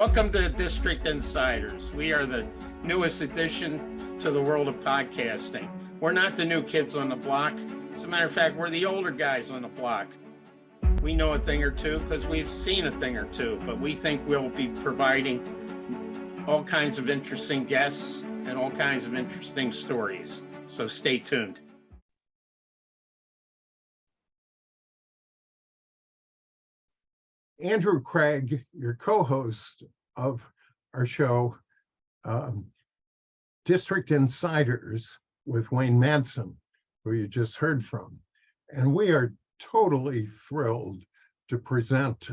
Welcome to District Insiders. We are the newest addition to the world of podcasting. We're not the new kids on the block. As a matter of fact, we're the older guys on the block. We know a thing or two because we've seen a thing or two, but we think we'll be providing all kinds of interesting guests and all kinds of interesting stories. So stay tuned. Andrew Craig, your co-host of our show, District Insiders with Wayne Madsen, who you just heard from. And we are totally thrilled to present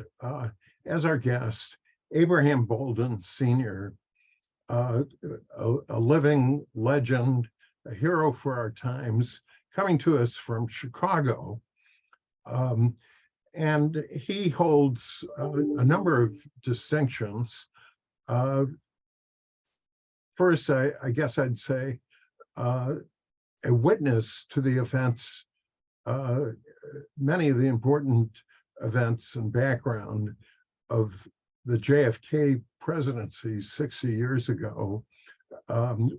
as our guest, Abraham Bolden, Sr., a living legend, a hero for our times, coming to us from Chicago. And he holds a number of distinctions. First, I guess I'd say a witness to the events, many of the important events and background of the JFK presidency 60 years ago,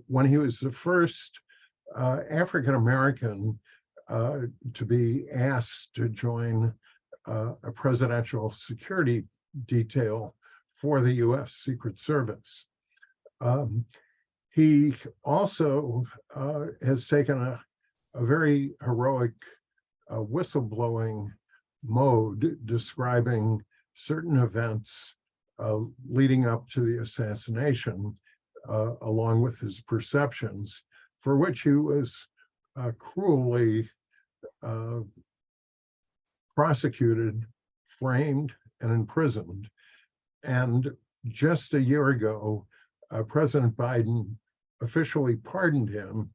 when he was the first African-American to be asked to join a presidential security detail for the U.S. Secret Service. He also has taken a very heroic whistleblowing mode, describing certain events leading up to the assassination, along with his perceptions, for which he was cruelly prosecuted, framed, and imprisoned. And just a year ago, President Biden officially pardoned him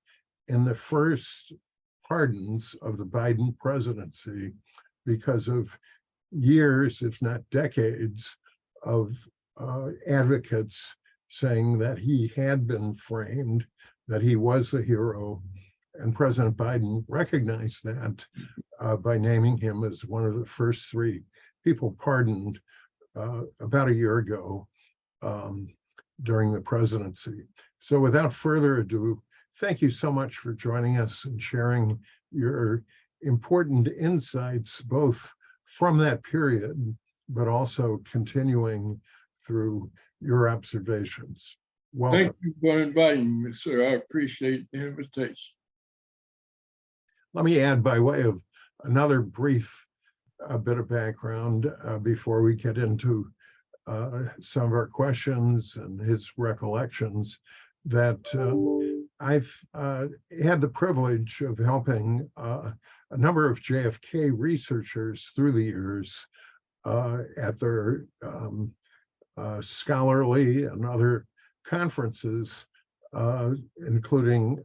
in the first pardons of the Biden presidency because of years, if not decades, of advocates saying that he had been framed, that he was a hero. And President Biden recognized that by naming him as one of the first three people pardoned about a year ago during the presidency. So without further ado, thank you so much for joining us and sharing your important insights, both from that period, but also continuing through your observations. Welcome. Thank you for inviting me, sir. I appreciate the invitation. Let me add, by way of another brief bit of background before we get into some of our questions and his recollections, that I've had the privilege of helping a number of JFK researchers through the years at their scholarly and other conferences, including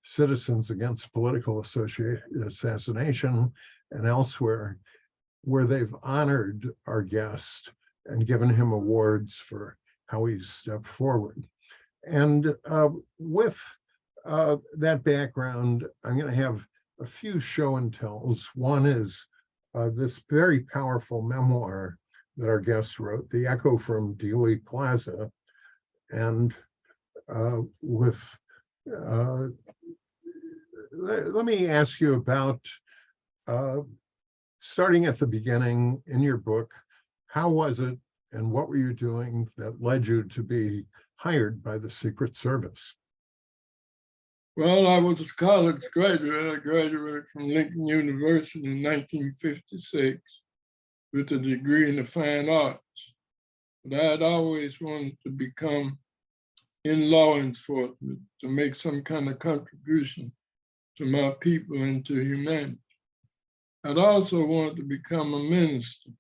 Citizens Against Political Assassination and elsewhere, where they've honored our guest and given him awards for how he's stepped forward. And with that background, I'm going to have a few show and tells. One is this very powerful memoir that our guest wrote, The Echo from Dealey Plaza. And let me ask you about starting at the beginning in your book. How was it and what were you doing that led you to be hired by the Secret Service? Well, I was a college graduate. I graduated from Lincoln University in 1956 with a degree in the fine arts. But I had always wanted to become in law enforcement, to make some kind of contribution to my people and to humanity. I'd also wanted to become a minister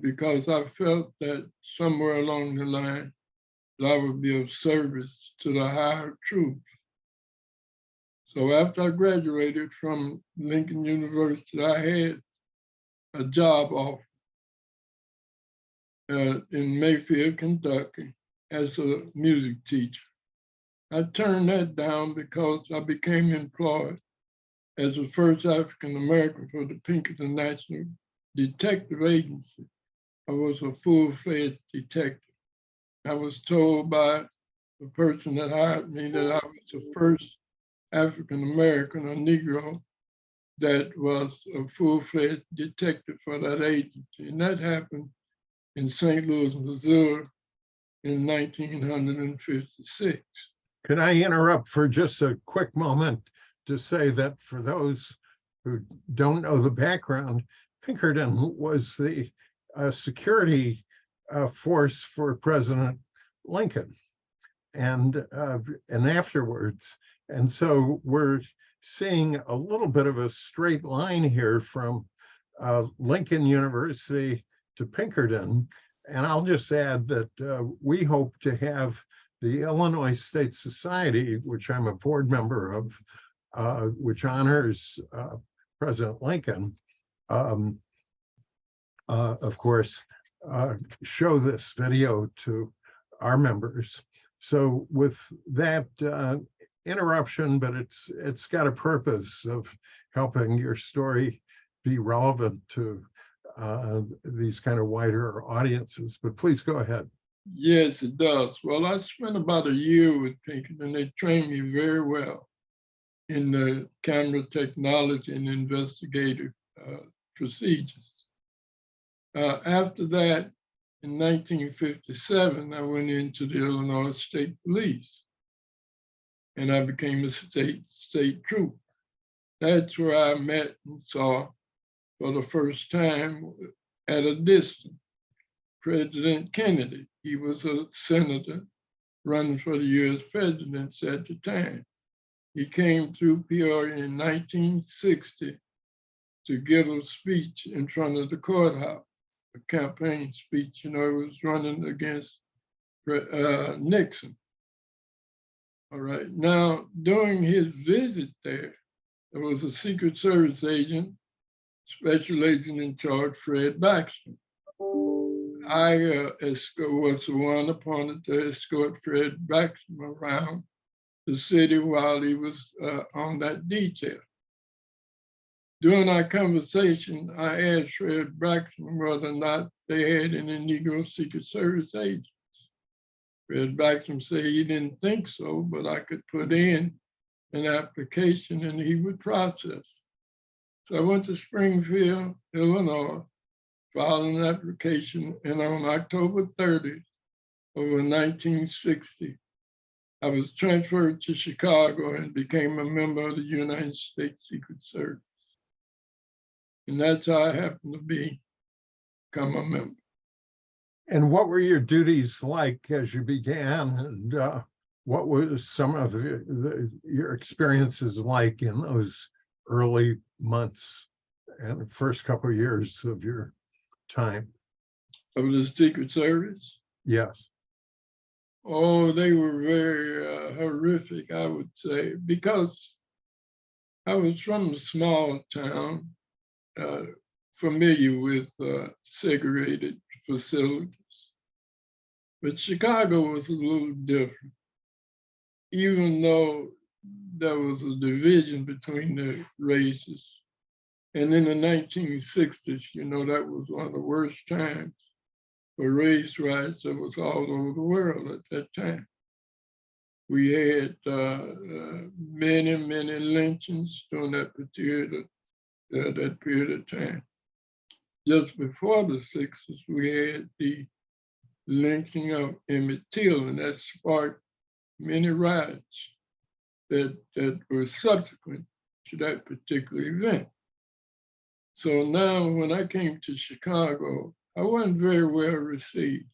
because I felt that somewhere along the line that I would be of service to the higher truth. So after I graduated from Lincoln University, I had a job offer in Mayfield, Kentucky, as a music teacher. I turned that down because I became employed as the first African American for the Pinkerton National Detective Agency I was a full-fledged detective. I was told by the person that hired me that I was the first African-American or Negro that was a full-fledged detective for that agency. And that happened in St. Louis, Missouri in 1956. Can I interrupt for just a quick moment to say that for those who don't know the background, Pinkerton was the security force for President Lincoln and afterwards. And so we're seeing a little bit of a straight line here from Lincoln University to Pinkerton. And I'll just add that we hope to have the Illinois State Society, which I'm a board member of, which honors President Lincoln, of course, show this video to our members. So with that interruption, but it's got a purpose of helping your story be relevant to these kind of wider audiences. But please go ahead. Yes, it does. Well, I spent about a year with Pinkerton. They trained me very well in the camera technology and investigative procedures. After that, in 1957, I went into the Illinois State Police and I became a state trooper. That's where I met and saw for the first time at a distance President Kennedy. He was a senator running for the US presidency at the time. He came through Peoria in 1960 to give a speech in front of the courthouse, a campaign speech. You know, he was running against Nixon. All right. Now, during his visit there was a Secret Service agent, special agent in charge, Fred Baxter. I was the one appointed to escort Fred Baxter around the city while he was on that detail. During our conversation, I asked Fred Baxter whether or not they had any Negro Secret Service agents. Fred Baxter said he didn't think so, but I could put in an application and he would process. So I went to Springfield, Illinois, filed an application, and on October 30th of 1960, I was transferred to Chicago and became a member of the United States Secret Service. And that's how I happened to become a member. And what were your duties like as you began? And what was some of your experiences like in those early months and first couple of years of your time? Of the Secret Service? Yes. Oh, they were very horrific, I would say, because I was from a small town, familiar with segregated facilities. But Chicago was a little different. Even though there was a division between the races. And in the 1960s, you know, that was one of the worst times for race riots that was all over the world at that time. We had many, many lynchings during that period of time. Just before the 60s, we had the lynching of Emmett Till, and that sparked many riots that were subsequent to that particular event. So now when I came to Chicago, I wasn't very well received.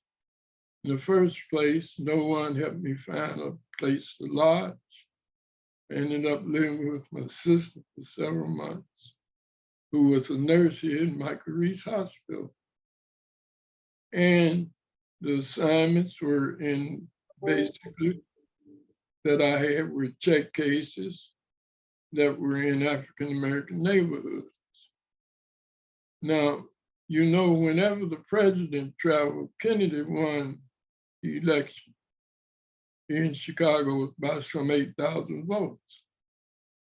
In the first place, no one helped me find a place to lodge. I ended up living with my sister for several months, who was a nurse here in Michael Reese Hospital. And the assignments were in basically that I had were check cases that were in African-American neighborhoods. Now, you know, whenever the president traveled, Kennedy won the election here in Chicago by some 8,000 votes.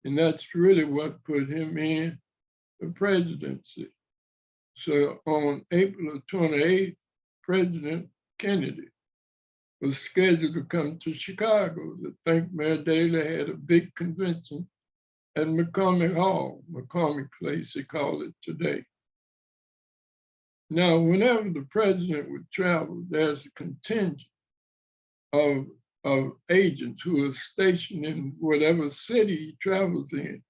And that's really what put him in the presidency. So on April 28th, President Kennedy was scheduled to come to Chicago to thank Mayor Daley had a big convention at McCormick Hall, McCormick Place, they call it today. Now, whenever the president would travel, there's a contingent of agents who are stationed in whatever city he travels in,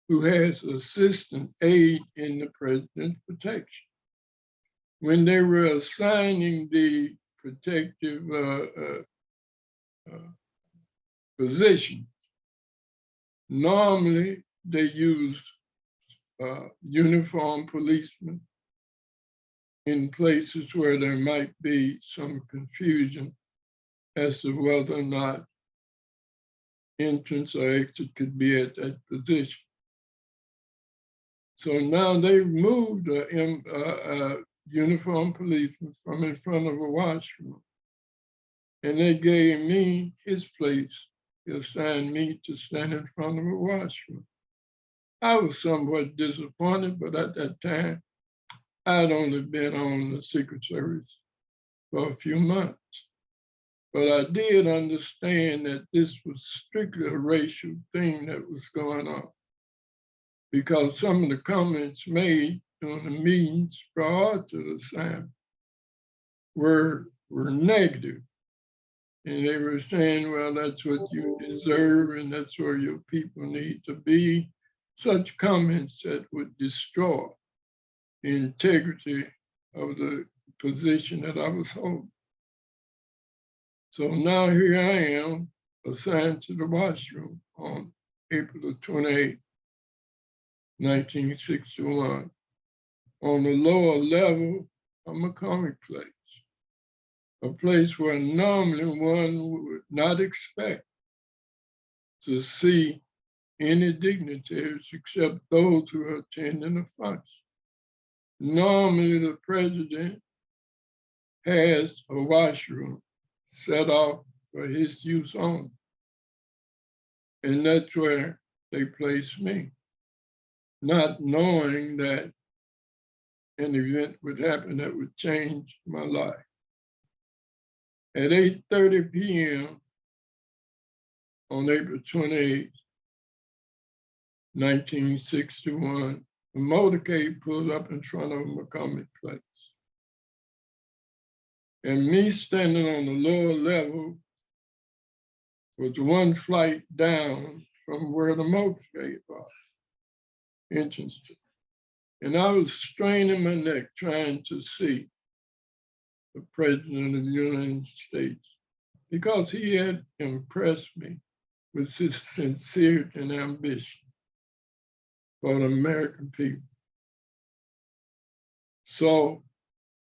who has assistant aid in the president's protection. When they were assigning the protective positions, normally they used uniformed policemen in places where there might be some confusion as to whether or not entrance or exit could be at that position. So now they've moved a uniformed policeman from in front of a washroom, and they gave me his place. They assigned me to stand in front of a washroom. I was somewhat disappointed, but at that time, I'd only been on the Secret Service for a few months. But I did understand that this was strictly a racial thing that was going on, because some of the comments made during the meetings prior to the assignment were negative. And they were saying, well, that's what you deserve, and that's where your people need to be. Such comments that would destroy the integrity of the position that I was holding. So now here I am, assigned to the washroom on April 28, 1961, on the lower level of McCormick Place, a place where normally one would not expect to see any dignitaries except those who are attending the function. Normally, the president has a washroom set off for his use only. And that's where they placed me, not knowing that an event would happen that would change my life. At 8:30 p.m. on April 28, 1961, a motorcade pulled up in front of McCormick Place. And me standing on the lower level was one flight down from where the motorcade was, entrance to. And I was straining my neck trying to see the President of the United States, because he had impressed me with his sincerity and ambition for the American people. So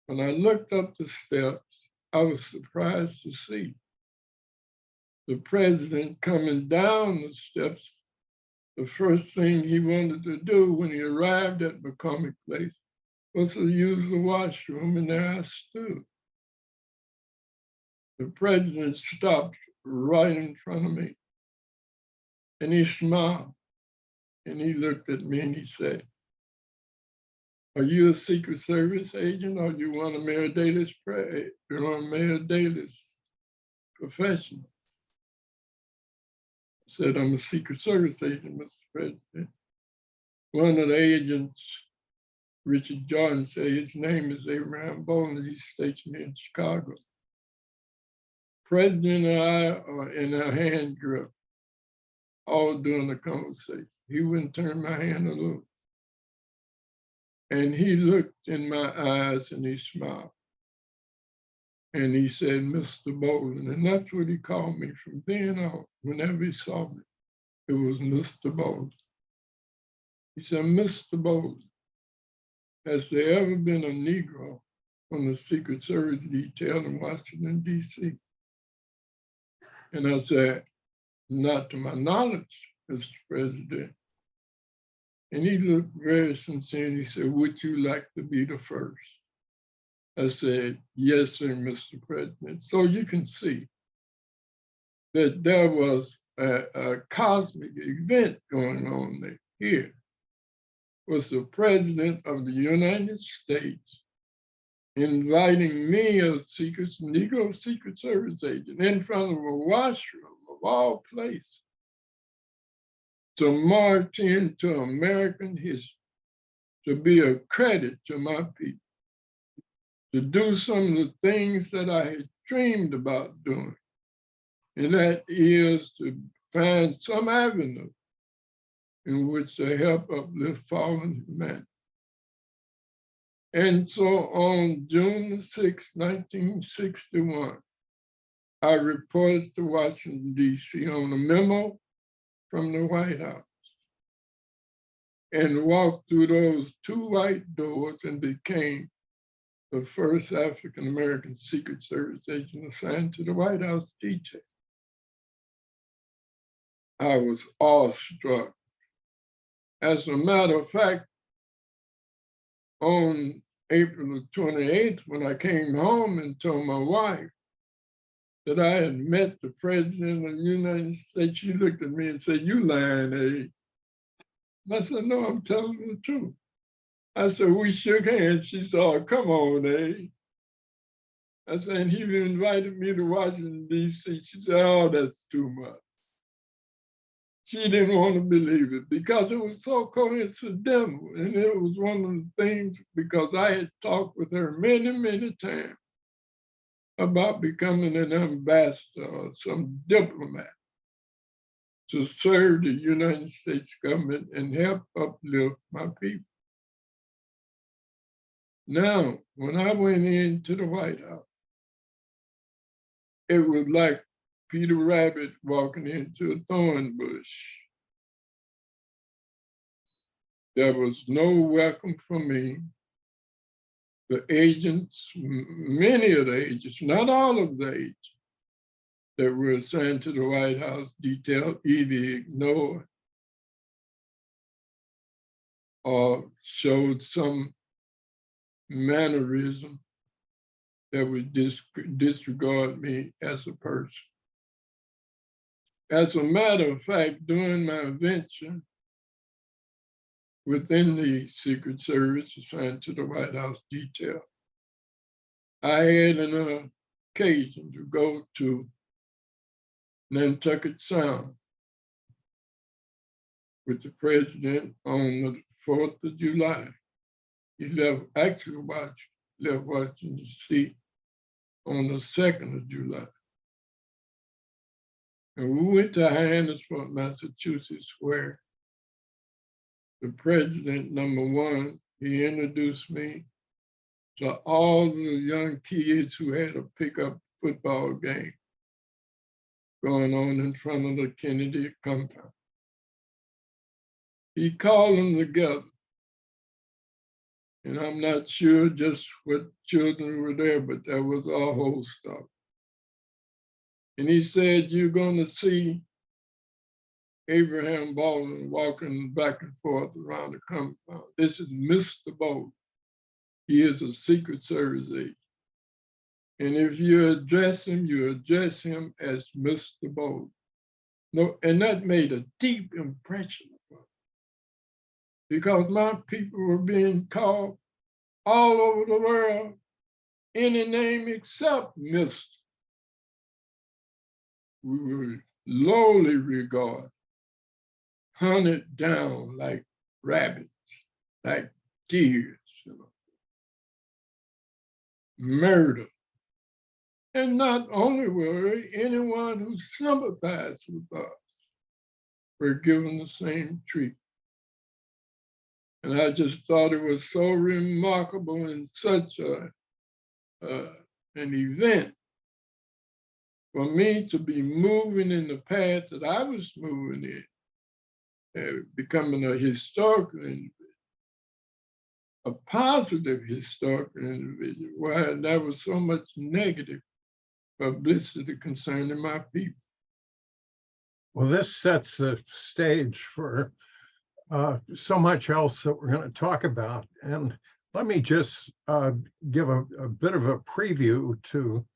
when I looked up the steps, I was surprised to see the president coming down the steps. The first thing he wanted to do when he arrived at McCormick Place was to use the washroom, and there I stood. The president stopped right in front of me, and he smiled, and he looked at me and he said, "Are you a Secret Service agent, or you want a Mayor Daley's professional?" I said, "I'm a Secret Service agent, Mr. President." One of the agents, Richard Jordan, said his name is Abraham Bolden. He's stationed in Chicago. President and I are in a hand grip all during the conversation. He wouldn't turn my hand loose. And he looked in my eyes and he smiled. And he said, "Mr. Bolden," and that's what he called me from then on. Whenever he saw me, it was Mr. Bolden. He said, "Mr. Bolden, has there ever been a Negro on the Secret Service detail in Washington, D.C.? And I said, "Not to my knowledge, Mr. President." And he looked very sincere and he said, "Would you like to be the first?" I said, "Yes, sir, Mr. President." So you can see that there was a cosmic event going on here. was the President of the United States inviting me as Negro Secret Service agent in front of a washroom of all places to march into American history, to be a credit to my people, to do some of the things that I had dreamed about doing, and that is to find some avenue in which to help uplift fallen humanity. And so on June 6, 1961, I reported to Washington, D.C. on a memo from the White House and walked through those two white doors and became the first African-American Secret Service agent assigned to the White House detail. I was awestruck. As a matter of fact, on April the 28th, when I came home and told my wife that I had met the President of the United States, she looked at me and said, "You lying, eh?" And I said, "No, I'm telling the truth." I said, "We shook hands." She said, "Oh, come on, eh?" I said, "And he invited me to Washington, D.C." She said, "Oh, that's too much." She didn't want to believe it because it was so coincidental. And it was one of the things, because I had talked with her many, many times about becoming an ambassador or some diplomat to serve the United States government and help uplift my people. Now, when I went into the White House, it was like Peter Rabbit walking into a thorn bush. There was no welcome for me. The agents, many of the agents, not all of the agents that were assigned to the White House detail, either ignored or showed some mannerism that would disregard me as a person. As a matter of fact, during my venture within the Secret Service assigned to the White House detail, I had an occasion to go to Nantucket Sound with the President on the 4th of July. He left Washington, D.C. on the 2nd of July. And we went to Hyannisburg, Massachusetts, where the President, number one, he introduced me to all the young kids who had a pickup football game going on in front of the Kennedy compound. He called them together. And I'm not sure just what children were there, but there was a whole stuff. And he said, "You're going to see Abraham Bolden walking back and forth around the compound. This is Mr. Bolden. He is a Secret Service agent. And if you address him as Mr. Bolden." No, and that made a deep impression upon me, because my people were being called all over the world any name except Mr. We were lowly regarded, hunted down like rabbits, like deer, murder. And not only were anyone who sympathized with us were given the same treatment. And I just thought it was so remarkable and such an event for me to be moving in the path that I was moving in, becoming a historical individual, a positive historical individual, while there was so much negative publicity concerning my people. Well, this sets the stage for so much else that we're going to talk about. And let me just give a bit of a preview to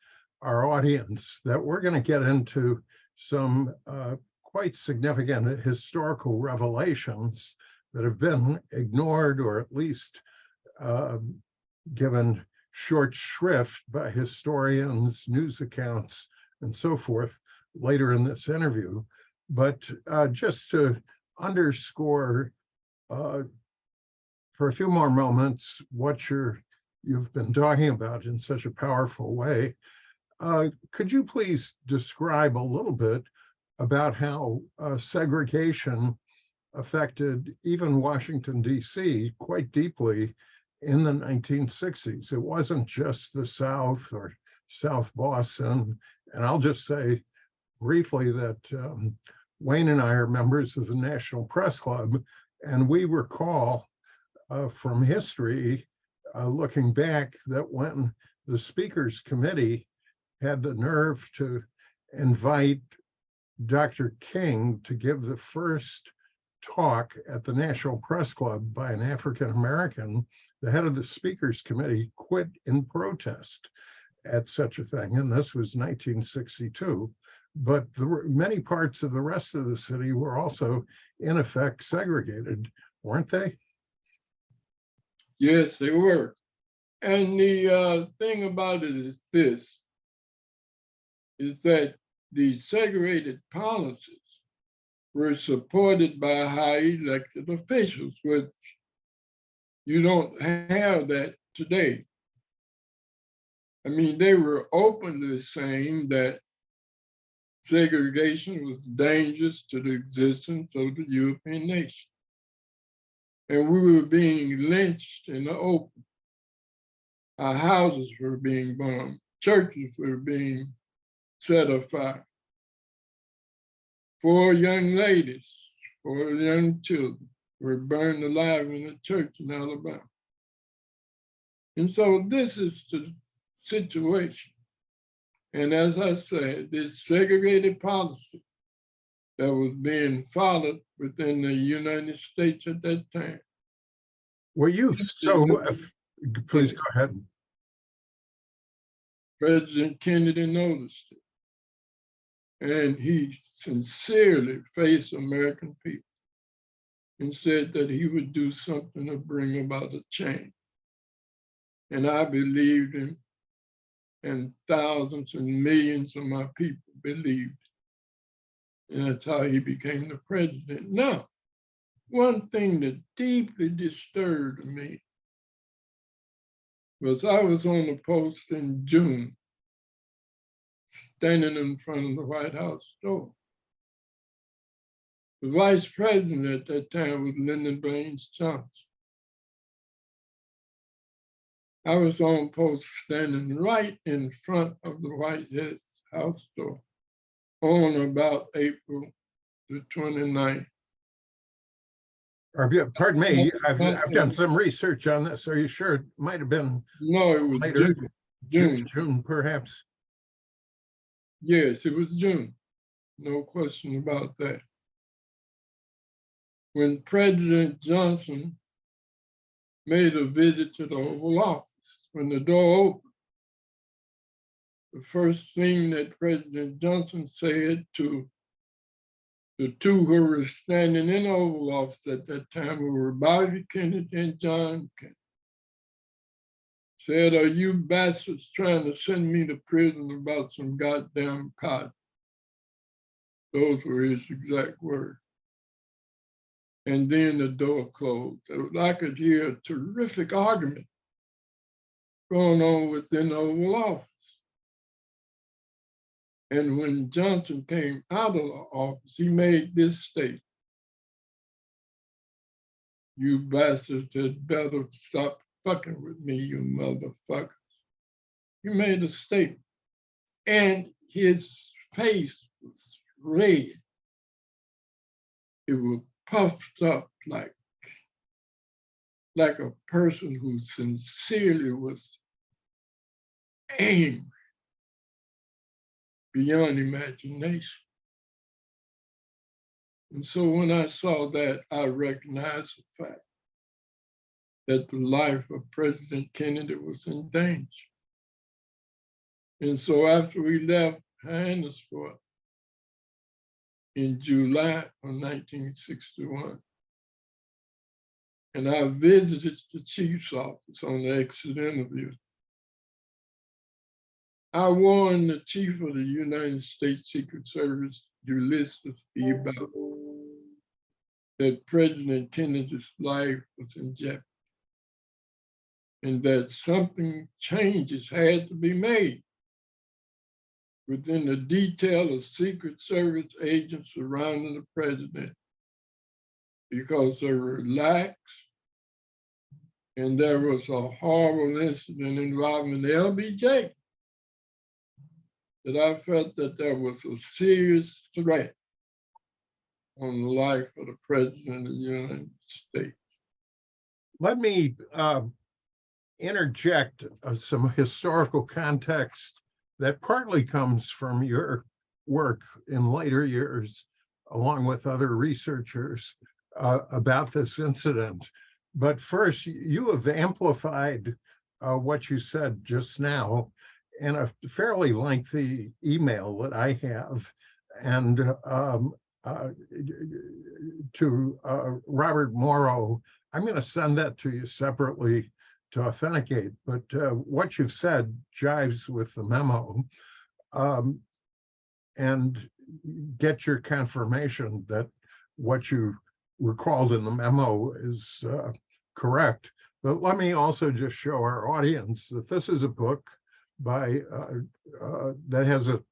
our audience that we're going to get into some quite significant historical revelations that have been ignored or at least given short shrift by historians, news accounts, and so forth later in this interview. But just to underscore for a few more moments what you've been talking about in such a powerful way, could you please describe a little bit about how segregation affected even Washington, D.C. quite deeply in the 1960s? It wasn't just the South or South Boston. And I'll just say briefly that Wayne and I are members of the National Press Club, and we recall from history, looking back, that when the Speaker's Committee had the nerve to invite Dr. King to give the first talk at the National Press Club by an African American, the head of the Speaker's Committee quit in protest at such a thing, and this was 1962. But many parts of the rest of the city were also, in effect, segregated, weren't they? Yes, they were. And the thing about it is this, is that the segregated policies were supported by high elected officials, which you don't have that today. I mean, they were openly saying that segregation was dangerous to the existence of the European nation. And we were being lynched in the open. Our houses were being bombed. Churches were being set afire. 4 young ladies, 4 young children were burned alive in a church in Alabama. And so this is the situation. And as I said, this segregated policy that was being followed within the United States at that time. Well, please go ahead. President Kennedy noticed it. And he sincerely faced American people and said that he would do something to bring about a change. And I believed him, and thousands and millions of my people believed. And that's how he became the president. Now, one thing that deeply disturbed me was I was on the post in June, standing in front of the White House door. The vice president at that time was Lyndon Johnson. I was on post standing right in front of the White House door on about April the 29th. Pardon me, I've done some research on this. Are you sure it might have been? No, it was later? June. June, perhaps. Yes, it was June. No question about that. When President Johnson made a visit to the Oval Office, when the door opened, the first thing that President Johnson said to the 2 who were standing in the Oval Office at that time, who were Bobby Kennedy and John Kennedy, said, "Are you bastards trying to send me to prison about some goddamn cotton?" Those were his exact words. And then the door closed. I could hear a terrific argument going on within the Oval Office. And when Johnson came out of the office, he made this statement: "You bastards had better stop fucking with me, you motherfuckers." He made a statement, and his face was red. It was puffed up like a person who sincerely was angry beyond imagination. And so when I saw that, I recognized the fact that the life of President Kennedy was in danger. And so after we left Johannesburg in July of 1961, and I visited the chief's office on the exit interview. I warned the chief of the United States Secret Service, Ulysses B. Bell, that President Kennedy's life was in jeopardy and that changes had to be made within the detail of Secret Service agents surrounding the president because they were lax and there was a horrible incident involving the LBJ that I felt that there was a serious threat on the life of the President of the United States. Let me interject some historical context that partly comes from your work in later years, along with other researchers about this incident. But first, you have amplified what you said just now in a fairly lengthy email that I have, and to Robert Morrow. I'm going to send that to you separately to authenticate, but what you've said jives with the memo, and get your confirmation that what you recalled in the memo is correct. But let me also just show our audience that this is a book by that has a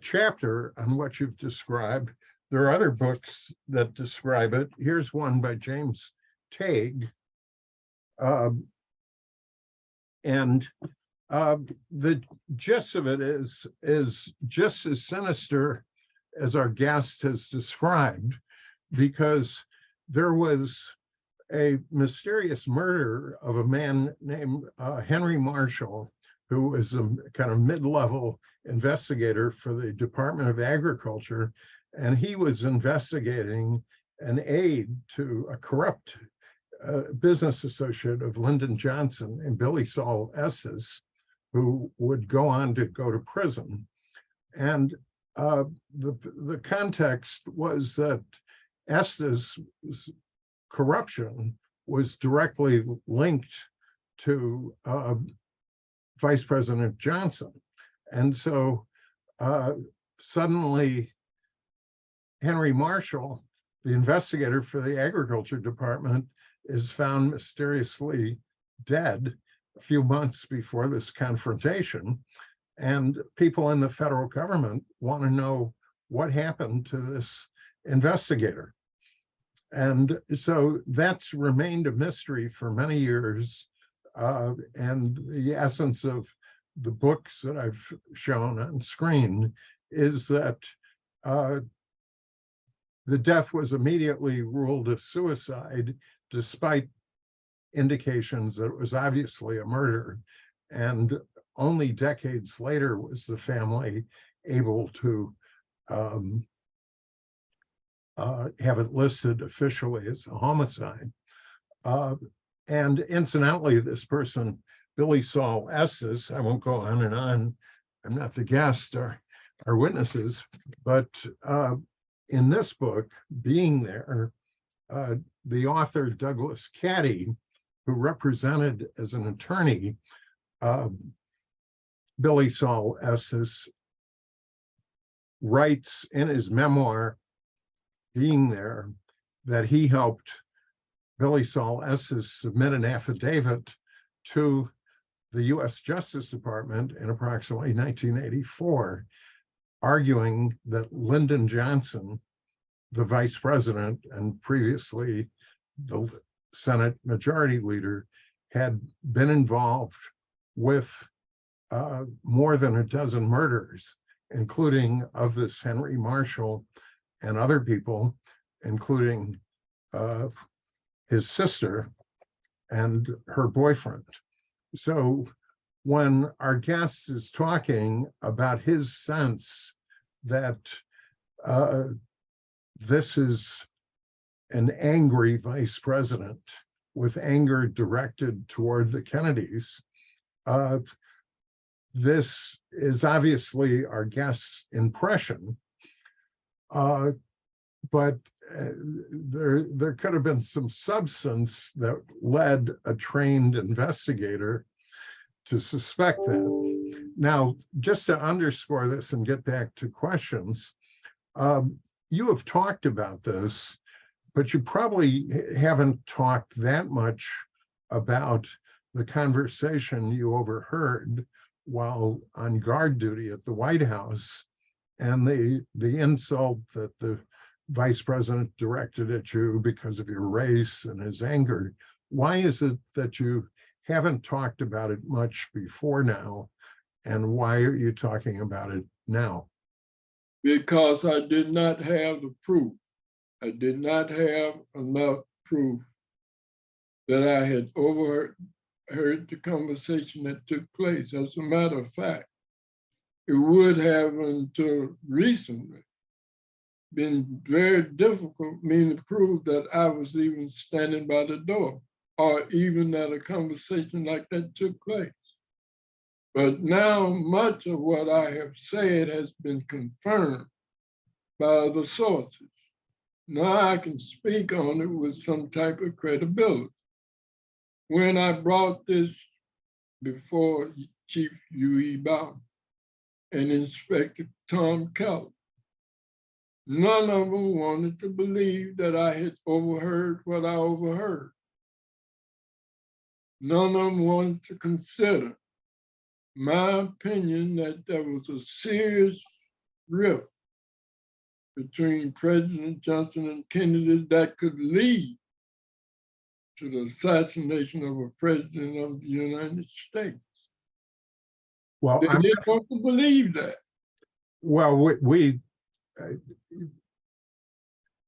chapter on what you've described. There are other books that describe it. Here's one by James Tague. And the gist of it is just as sinister as our guest has described, because there was a mysterious murder of a man named Henry Marshall, who was a kind of mid-level investigator for the Department of Agriculture, and he was investigating an aide to a corrupt business associate of Lyndon Johnson and Billy Saul Estes, who would go on to go to prison. And the context was that Estes' corruption was directly linked to Vice President Johnson. And so suddenly Henry Marshall, the investigator for the Agriculture Department, is found mysteriously dead a few months before this confrontation. And people in the federal government want to know what happened to this investigator. And so that's remained a mystery for many years. And the essence of the books that I've shown on screen is that the death was immediately ruled a suicide, despite indications that it was obviously a murder. And only decades later was the family able to have it listed officially as a homicide. And incidentally, this person, Billy Saul Estes, I won't go on and on, I'm not the guest or witnesses, but in this book, Being There, the author Douglas Caddy, who represented as an attorney Billy Saul Estes, writes in his memoir, Being There, that he helped Billy Saul Estes submit an affidavit to the US Justice Department in approximately 1984, arguing that Lyndon Johnson, the vice president and previously the Senate Majority Leader, had been involved with more than a dozen murders, including of this Henry Marshall and other people, including his sister and her boyfriend. So when our guest is talking about his sense that this is an angry vice president with anger directed toward the Kennedys, this is obviously our guest's impression, but there could have been some substance that led a trained investigator to suspect that. Now, just to underscore this and get back to questions, you have talked about this, but you probably haven't talked that much about the conversation you overheard while on guard duty at the White House and the insult that the vice president directed at you because of your race and his anger. Why is it that you haven't talked about it much before now? And why are you talking about it now? Because I did not have the proof. I did not have enough proof that I had overheard the conversation that took place. As a matter of fact, it would have until recently been very difficult for me to prove that I was even standing by the door or even that a conversation like that took place. But now much of what I have said has been confirmed by other sources. Now I can speak on it with some type of credibility. When I brought this before Chief U.E. Bolden and Inspector Tom Keller, none of them wanted to believe that I had overheard what I overheard. None of them wanted to consider my opinion that there was a serious rift between President Johnson and Kennedy that could lead to the assassination of a president of the United States. Well, They didn't want to believe that. Well,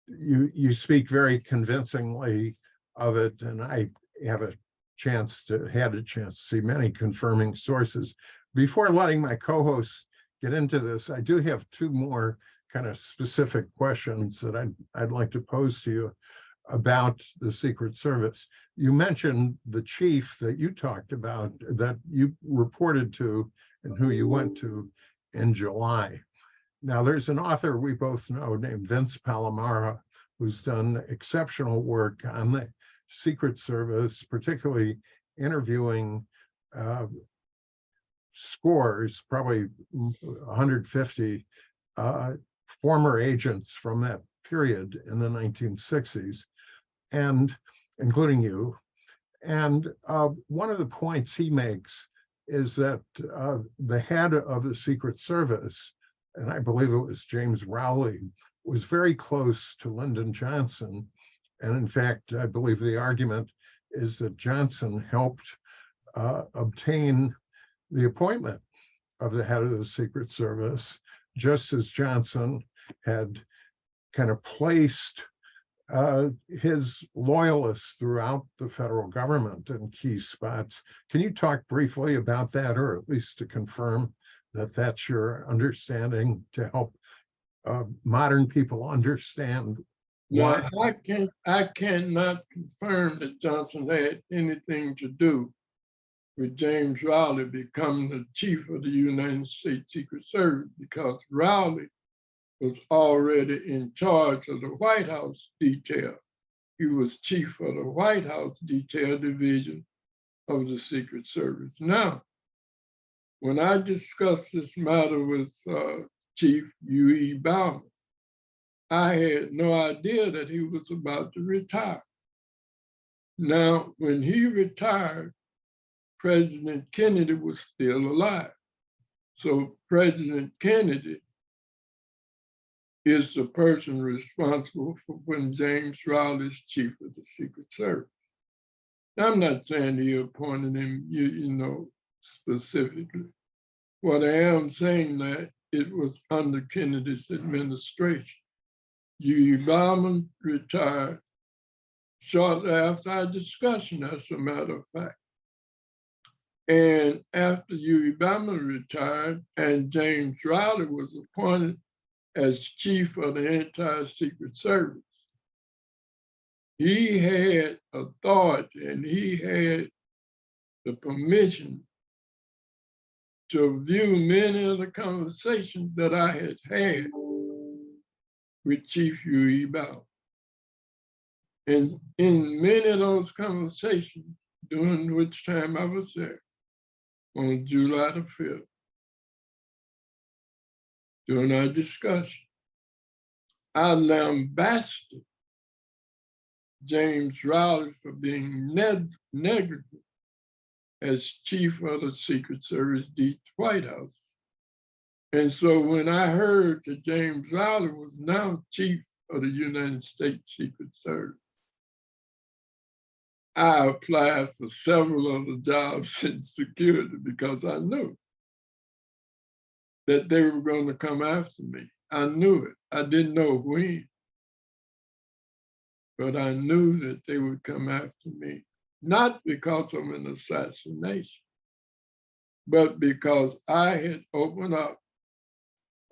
you speak very convincingly of it, and I have had a chance to see many confirming sources. Before letting my co-hosts get into this, I do have two more kind of specific questions that I'd like to pose to you about the Secret Service. You mentioned the chief that you talked about, that you reported to and who you went to in July. Now, there's an author we both know named Vince Palomara, who's done exceptional work on the Secret Service, particularly interviewing scores, probably 150 former agents from that period in the 1960s, and including you. And one of the points he makes is that the head of the Secret Service, and I believe it was James Rowley, was very close to Lyndon Johnson. And in fact, I believe the argument is that Johnson helped obtain the appointment of the head of the Secret Service, just as Johnson had kind of placed his loyalists throughout the federal government in key spots. Can you talk briefly about that, or at least to confirm that that's your understanding, to help modern people understand why? No, I cannot confirm that Johnson had anything to do with James Rowley becoming the chief of the United States Secret Service, because Rowley was already in charge of the White House detail. He was chief of the White House detail division of the Secret Service. Now, when I discussed this matter with Chief U.E. Bolden, I had no idea that he was about to retire. Now, when he retired, President Kennedy was still alive. So President Kennedy is the person responsible for when James Rowley is chief of the Secret Service. I'm not saying he appointed him, you know, specifically. What I am saying that it was under Kennedy's administration. U.E. Bolden retired shortly after our discussion, as a matter of fact. And after U.E. Bolden retired and James Rowley was appointed as chief of the entire Secret Service, he had authority and he had the permission to view many of the conversations that I had with Chief U.E. Bolden. And in many of those conversations, during which time I was there, on July the 5th, during our discussion, I lambasted James Rowley for being negligent as chief of the Secret Service deep White House. And so when I heard that James Rowley was now chief of the United States Secret Service, I applied for several of the jobs in security because I knew that they were going to come after me. I knew it. I didn't know when, but I knew that they would come after me, not because of an assassination, but because I had opened up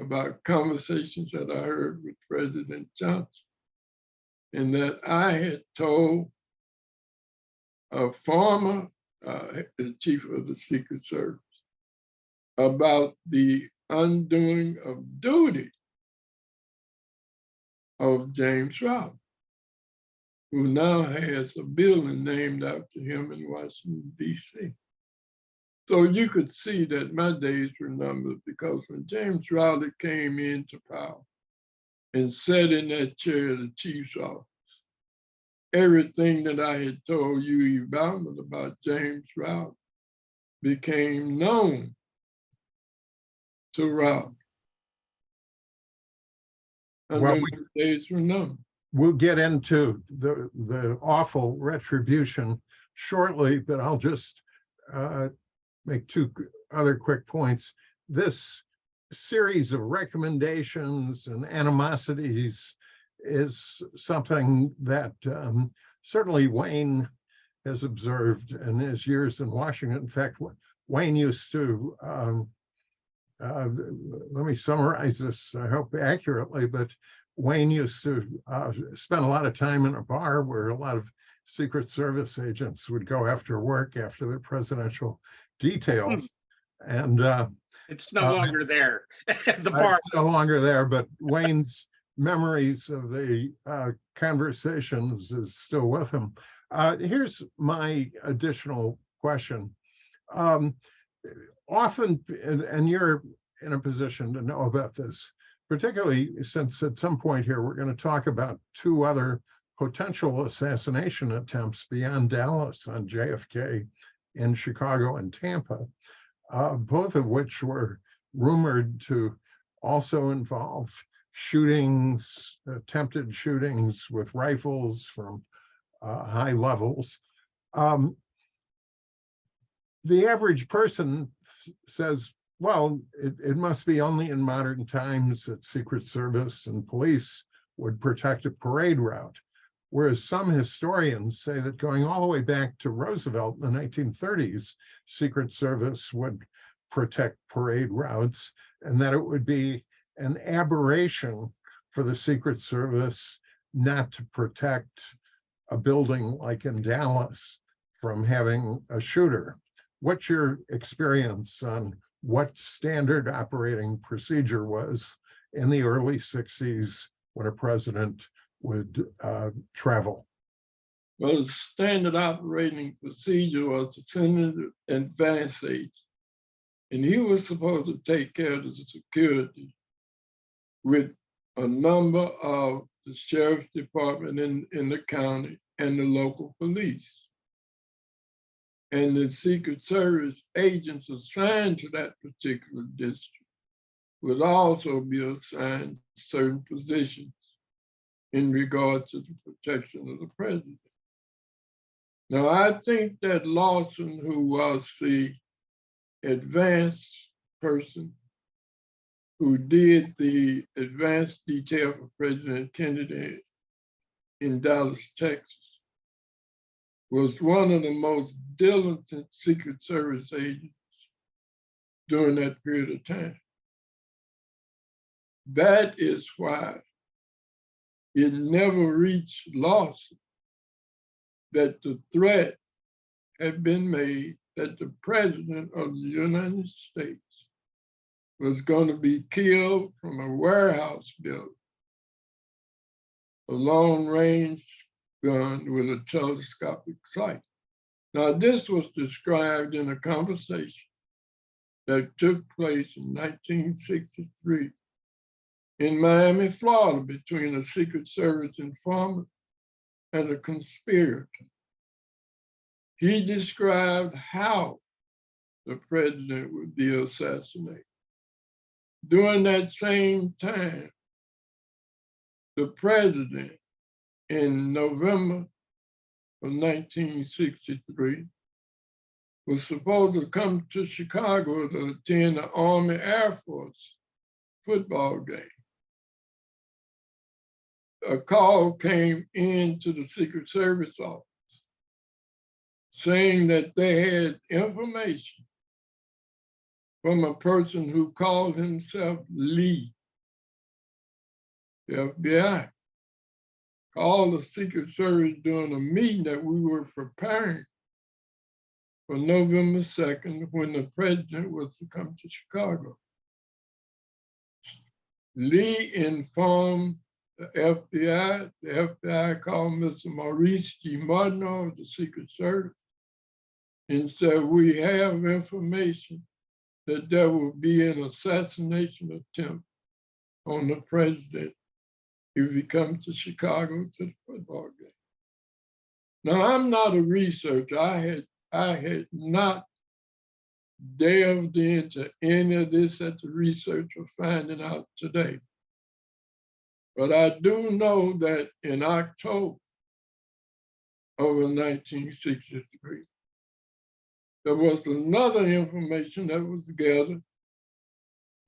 about conversations that I heard with President Johnson, and that I had told a former chief of the Secret Service about the undoing of duty of James Rowley, who now has a building named after him in Washington, D.C. So you could see that my days were numbered, because when James Rowley came into power and sat in that chair of the chief's office, everything that I had told you about James Rowley became known to Rowley. Well, Days were numbered. We'll get into the awful retribution shortly, but I'll just make two other quick points. This series of recommendations and animosities is something that certainly Wayne has observed in his years in Washington. In fact, Wayne used to, let me summarize this, I hope accurately, but Wayne used to spend a lot of time in a bar where a lot of Secret Service agents would go after work after their presidential details. And it's no longer there. The bar. It's no longer there, but Wayne's memories of the conversations is still with him. Here's my additional question. Often, and you're in a position to know about this, particularly since at some point here, we're going to talk about two other potential assassination attempts beyond Dallas on JFK in Chicago and Tampa, both of which were rumored to also involve shootings, attempted shootings with rifles from high levels. The average person says, well, it must be only in modern times that Secret Service and police would protect a parade route. Whereas some historians say that going all the way back to Roosevelt in the 1930s, Secret Service would protect parade routes, and that it would be an aberration for the Secret Service not to protect a building like in Dallas from having a shooter. What's your experience on what standard operating procedure was in the early 60s when a president would travel? Well, the standard operating procedure was to send an advance agent, and he was supposed to take care of the security with a number of the sheriff's department in the county and the local police. And the Secret Service agents assigned to that particular district would also be assigned certain positions in regard to the protection of the president. Now, I think that Lawson, who was the advance person who did the advance detail for President Kennedy in Dallas, Texas, was one of the most diligent Secret Service agents during that period of time. That is why it never reached Lawson that the threat had been made that the president of the United States was going to be killed from a warehouse building, a long-range gun with a telescopic sight. Now, this was described in a conversation that took place in 1963 in Miami, Florida, between a Secret Service informant and a conspirator. He described how the president would be assassinated. During that same time, the president, in November of 1963, was supposed to come to Chicago to attend the Army Air Force football game. A call came into the Secret Service office saying that they had information from a person who called himself Lee. The FBI called the Secret Service during a meeting that we were preparing for November 2nd, when the president was to come to Chicago. Lee informed the FBI. The FBI called Mr. Maurice G. Martineau of the Secret Service and said, we have information that there will be an assassination attempt on the president if he comes to Chicago to the football game. Now, I'm not a researcher. I had not delved into any of this that the research are finding out today. But I do know that in October of 1963, there was another information that was gathered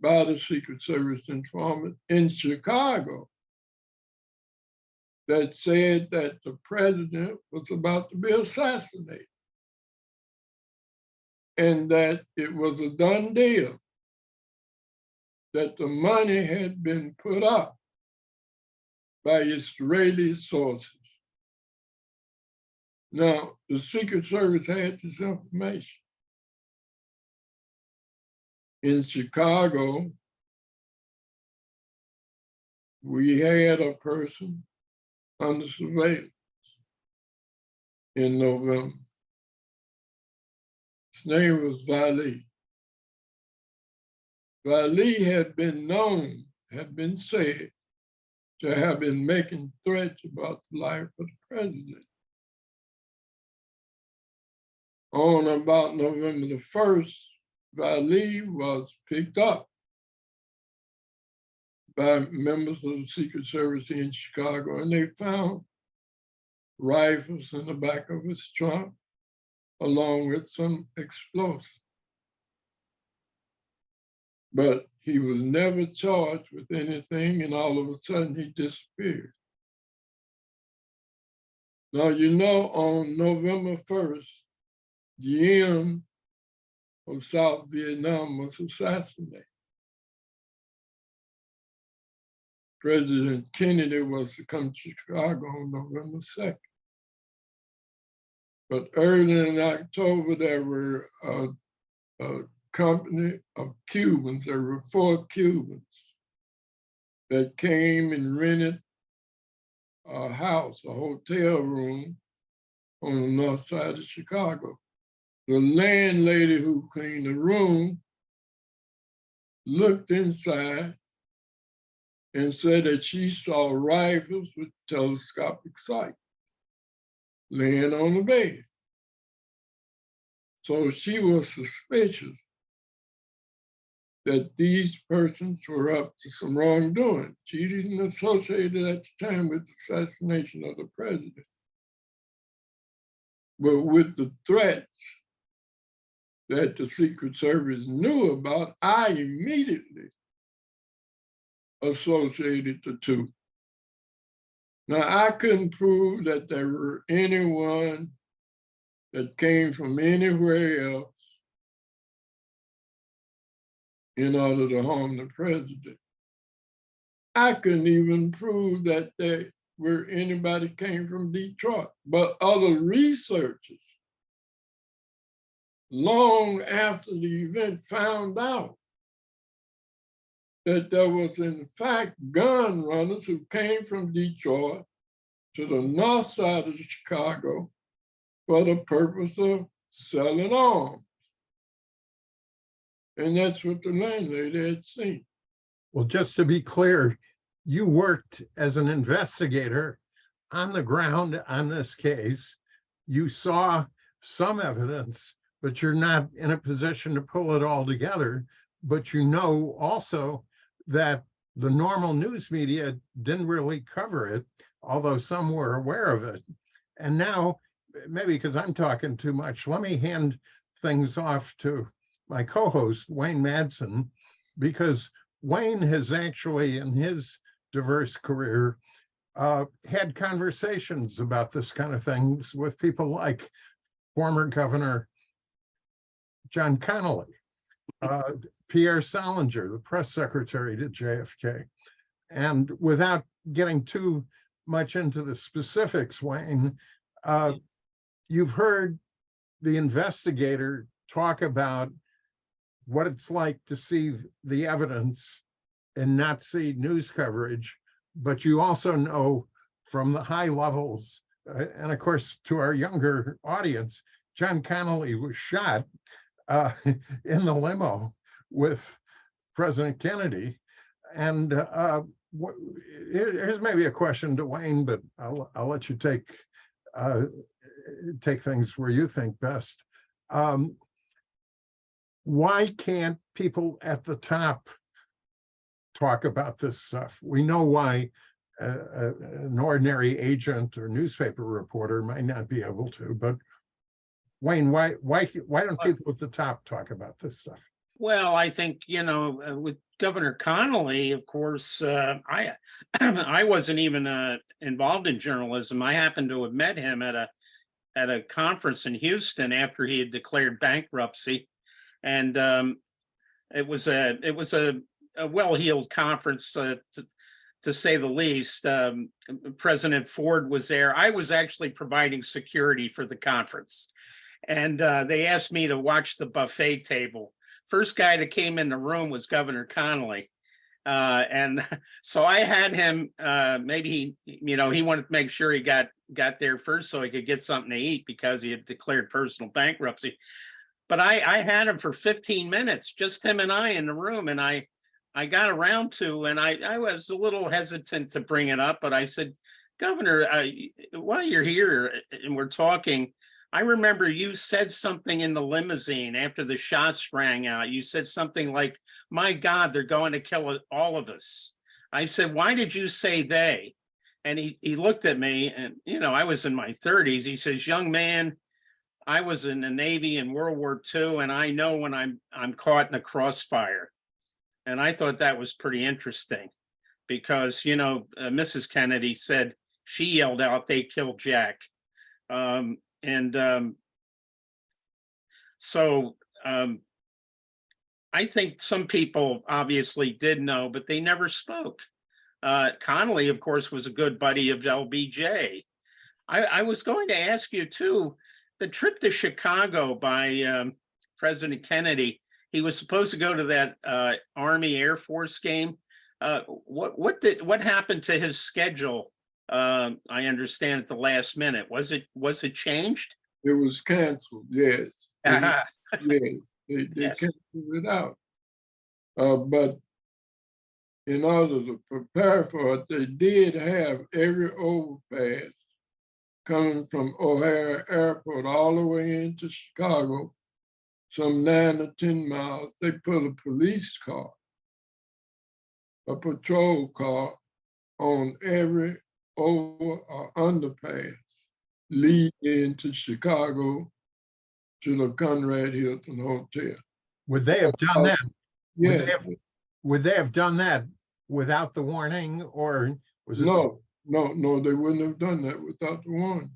by the Secret Service informant in Chicago that said that the president was about to be assassinated and that it was a done deal, that the money had been put up by Israeli sources. Now, the Secret Service had this information. In Chicago, we had a person under surveillance in November. His name was Valley. Valley had been known, had been said to have been making threats about the life of the president. On about November the 1st, Valley was picked up by members of the Secret Service in Chicago, and they found rifles in the back of his trunk, along with some explosives. But he was never charged with anything, and all of a sudden he disappeared. Now, you know, on November 1st, Diem of South Vietnam was assassinated. President Kennedy was to come to Chicago on November 2nd. But early in October, there were a company of Cubans. There were 4 Cubans that came and rented a house, a hotel room on the north side of Chicago. The landlady who cleaned the room looked inside and said that she saw rifles with telescopic sight laying on the bed. So she was suspicious that these persons were up to some wrongdoing. She didn't associate it at the time with the assassination of the president, but with the threats that the Secret Service knew about, I immediately associated the two. Now, I couldn't prove that there were anyone that came from anywhere else in order to harm the president. I couldn't even prove that there were anybody came from Detroit, but other researchers, long after the event, found out that there was in fact gun runners who came from Detroit to the north side of Chicago for the purpose of selling arms. And that's what the landlady had seen. Well, just to be clear, you worked as an investigator on the ground on this case. You saw some evidence, but you're not in a position to pull it all together. But you know also that the normal news media didn't really cover it, although some were aware of it. And now, maybe because I'm talking too much, let me hand things off to my co-host, Wayne Madsen, because Wayne has actually, in his diverse career, had conversations about this kind of things with people like former Governor John Connolly, Pierre Salinger, the press secretary to JFK. And without getting too much into the specifics, Wayne, you've heard the investigator talk about what it's like to see the evidence and not see news coverage, but you also know from the high levels, and of course, to our younger audience, John Connolly was shot in the limo with President Kennedy. And here's maybe a question to Wayne, but I'll let you take things where you think best. Why can't people at the top talk about this stuff? We know why an ordinary agent or newspaper reporter might not be able to, but Wayne, why don't people at the top talk about this stuff? Well, I think, with Governor Connolly, of course, I wasn't even involved in journalism. I happened to have met him at a conference in Houston after he had declared bankruptcy, and it was a well-heeled conference, to say the least. President Ford was there. I was actually providing security for the conference, and they asked me to watch the buffet table. First guy that came in the room was Governor Connolly. And so I had him, maybe he wanted to make sure he got there first so he could get something to eat because he had declared personal bankruptcy. But I had him for 15 minutes, just him and I in the room. And I got around to, and I was a little hesitant to bring it up, but I said, Governor, while you're here and we're talking, I remember you said something in the limousine after the shots rang out. You said something like, my God, they're going to kill all of us. I said, why did you say they? And he looked at me, and, I was in my 30s. He says, young man, I was in the Navy in World War II, and I know when I'm caught in a crossfire. And I thought that was pretty interesting because, Mrs. Kennedy said, she yelled out, they killed Jack. So I think some people obviously did know, but they never spoke. Connolly, of course, was a good buddy of LBJ. I was going to ask you too, the trip to Chicago by President Kennedy, he was supposed to go to that Army Air Force game. What happened to his schedule? I understand at the last minute. Was it changed? It was canceled, yes. Uh-huh. Yes, they Yes. canceled it out. But in order to prepare for it, they did have every overpass coming from O'Hare Airport all the way into Chicago, some 9 or 10 miles. They put a police car, a patrol car on every over or underpass lead into Chicago to the Conrad Hilton Hotel. Would they have done that? Yeah. Would they have done that without the warning, or was it? No, they wouldn't have done that without the warning.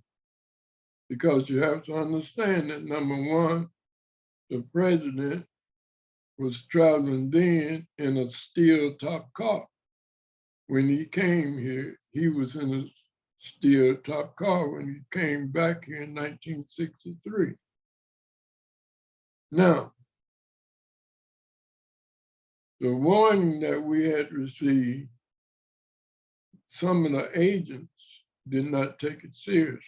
Because you have to understand that, number one, the president was traveling then in a steel top car. When he came here, he was in a steel top car when he came back here in 1963. Now, the warning that we had received, some of the agents did not take it seriously.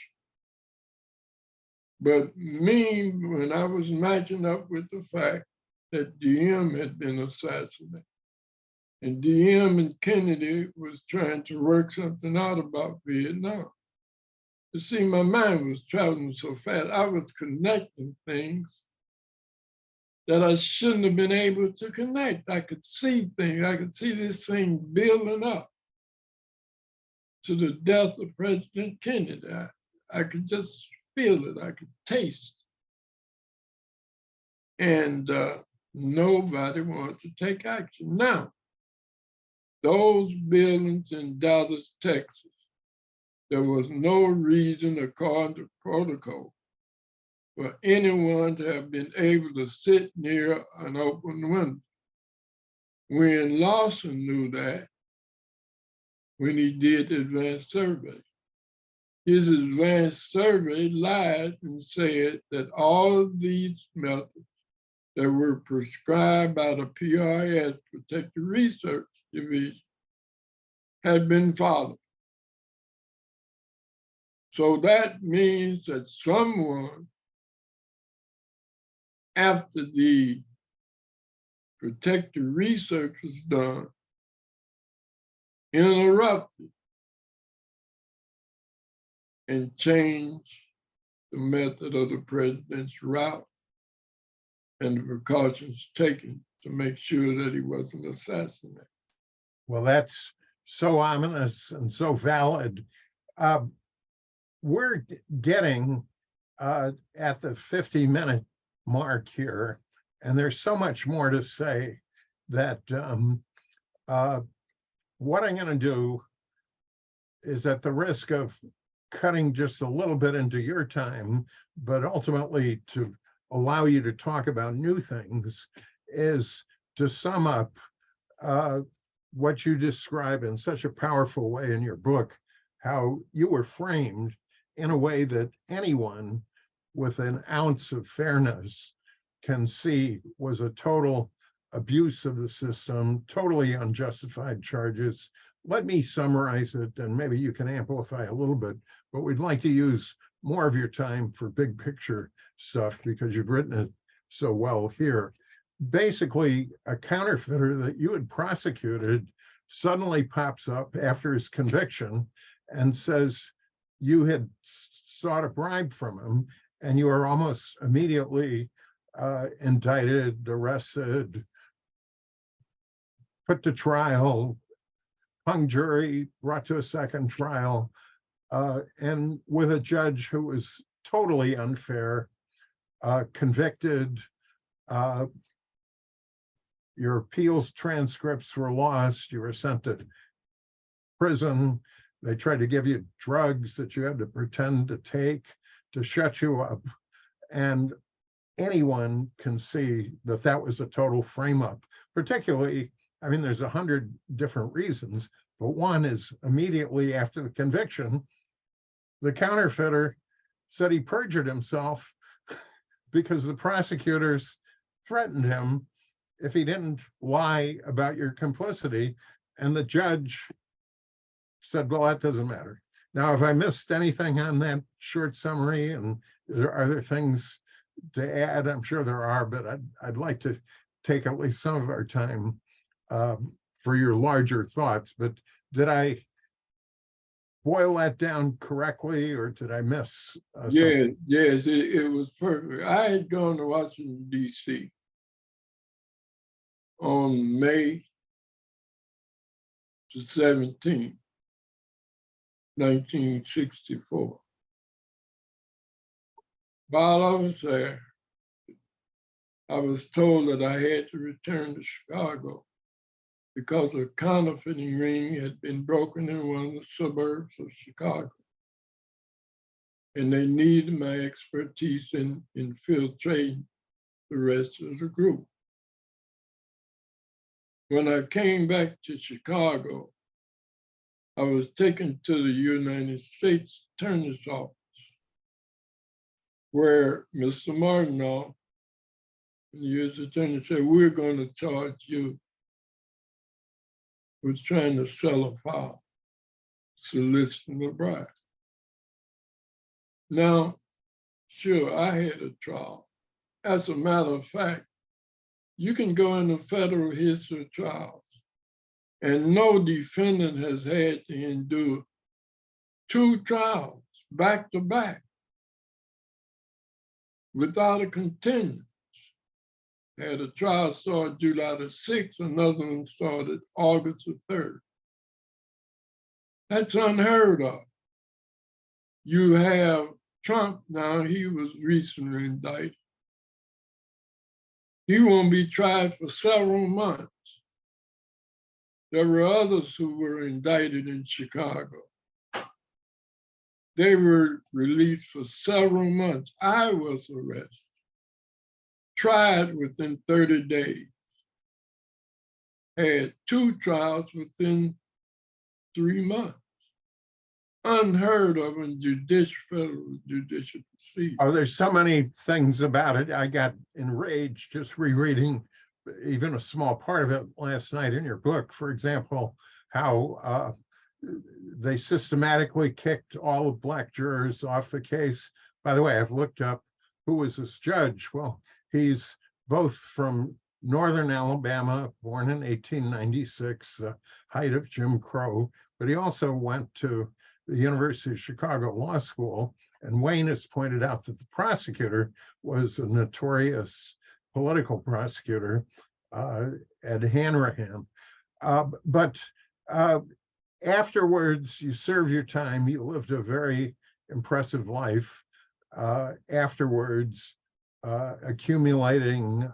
But me, when I was matching up with the fact that DM had been assassinated, and DM and Kennedy was trying to work something out about Vietnam. You see, my mind was traveling so fast, I was connecting things that I shouldn't have been able to connect. I could see things, I could see this thing building up to the death of President Kennedy. I could just feel it, I could taste it. And nobody wanted to take action. Now, those buildings in Dallas, Texas, there was no reason, according to protocol, for anyone to have been able to sit near an open window. When Lawson knew that, when he did the advanced survey, his advanced survey lied and said that all of these methods that were prescribed by the PRS, Protective Research Division, had been followed. So that means that someone, after the protective research was done, interrupted and changed the method of the president's route and the precautions taken to make sure that he wasn't assassinated. Well, that's so ominous and so valid. We're getting at the 50-minute mark here, and there's so much more to say that what I'm going to do is, at the risk of cutting just a little bit into your time, but ultimately to allow you to talk about new things, is to sum up what you describe in such a powerful way in your book, how you were framed in a way that anyone with an ounce of fairness can see was a total abuse of the system, totally unjustified charges. Let me summarize it, and maybe you can amplify a little bit, but we'd like to use more of your time for big picture stuff because you've written it so well here. Basically, a counterfeiter that you had prosecuted suddenly pops up after his conviction and says you had sought a bribe from him, and you are almost immediately indicted, arrested, put to trial, hung jury, brought to a second trial, and with a judge who was totally unfair, convicted. Your appeals transcripts were lost. You were sent to prison. They tried to give you drugs that you had to pretend to take to shut you up. And anyone can see that that was a total frame up. Particularly, I mean, there's 100 different reasons, but one is immediately after the conviction, the counterfeiter said he perjured himself because the prosecutors threatened him if he didn't lie about your complicity. And the judge said, well, that doesn't matter. Now, if I missed anything on that short summary, and are there things to add? I'm sure there are, but I'd like to take at least some of our time for your larger thoughts. But did I boil that down correctly, or did I miss something? Yes, it was perfect. I had gone to Washington, D.C. on May the 17th, 1964. While I was there, I was told that I had to return to Chicago because a counterfeiting ring had been broken in one of the suburbs of Chicago. And they needed my expertise in infiltrating the rest of the group. When I came back to Chicago, I was taken to the United States Attorney's Office, where Mr. Martinoff, the U.S. Attorney, said, we're going to charge you with trying to sell a file, soliciting a bribe. Now, sure, I had a trial. As a matter of fact, you can go into federal history trials, and no defendant has had to endure 2 trials back to back without a continuance. Had a trial started July the 6th, another one started August the 3rd. That's unheard of. You have Trump now, he was recently indicted. He won't be tried for several months. There were others who were indicted in Chicago. They were released for several months. I was arrested, tried within 30 days, had 2 trials within 3 months. Unheard of in federal judicial proceedings. Oh, there's so many things about it. I got enraged just rereading even a small part of it last night in your book. For example, how they systematically kicked all of Black jurors off the case. By the way, I've looked up who was this judge. Well, he's both from Northern Alabama, born in 1896, the height of Jim Crow, but he also went to the University of Chicago Law School. And Wayne has pointed out that the prosecutor was a notorious political prosecutor, Ed Hanrahan. But afterwards, you served your time. You lived a very impressive life. Afterwards, accumulating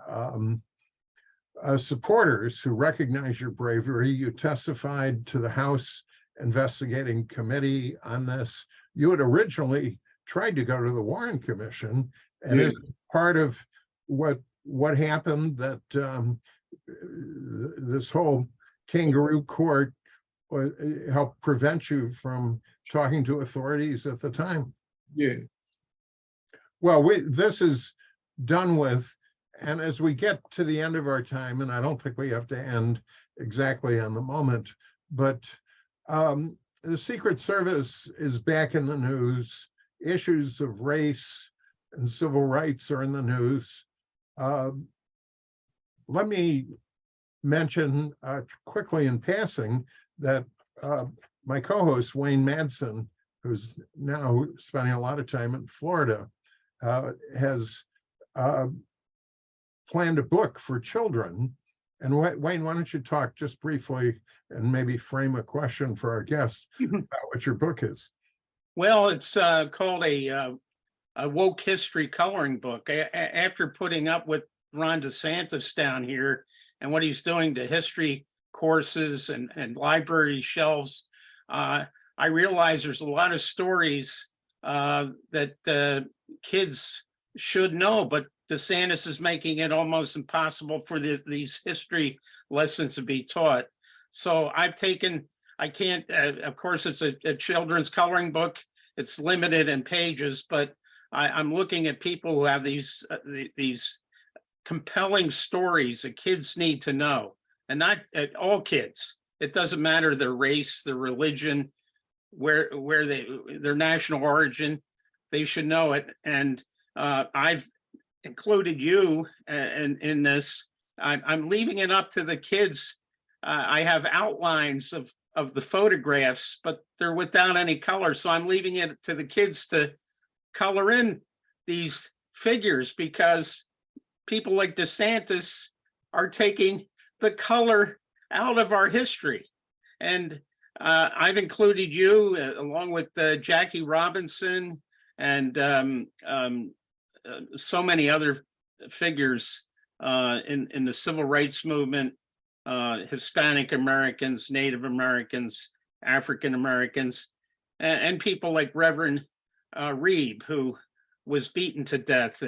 supporters who recognize your bravery. You testified to the House investigating committee on this. You had originally tried to go to the Warren Commission, and as part of what happened that this whole kangaroo court helped prevent you from talking to authorities at the time. Yeah. Well, this is done with, and as we get to the end of our time, and I don't think we have to end exactly on the moment, but the Secret Service is back in the news. Issues of race and civil rights are in the news. Let me mention quickly in passing that my co-host, Wayne Madsen, who's now spending a lot of time in Florida, has planned a book for children. And Wayne, why don't you talk just briefly and maybe frame a question for our guest about what your book is? Well, it's called a woke history coloring book. After putting up with Ron DeSantis down here and what he's doing to history courses and library shelves, I realize there's a lot of stories that kids should know, but DeSantis is making it almost impossible for these history lessons to be taught. So I can't, of course, it's a children's coloring book. It's limited in pages, but I'm looking at people who have these compelling stories that kids need to know, and not all kids. It doesn't matter their race, their religion, where their national origin. They should know it. And I've included you in this. I'm leaving it up to the kids. I have outlines of the photographs, but they're without any color. So I'm leaving it to the kids to color in these figures, because people like DeSantis are taking the color out of our history. And I've included you along with Jackie Robinson and so many other figures in the civil rights movement, Hispanic Americans, Native Americans, African Americans, and people like Reverend Reeb, who was beaten to death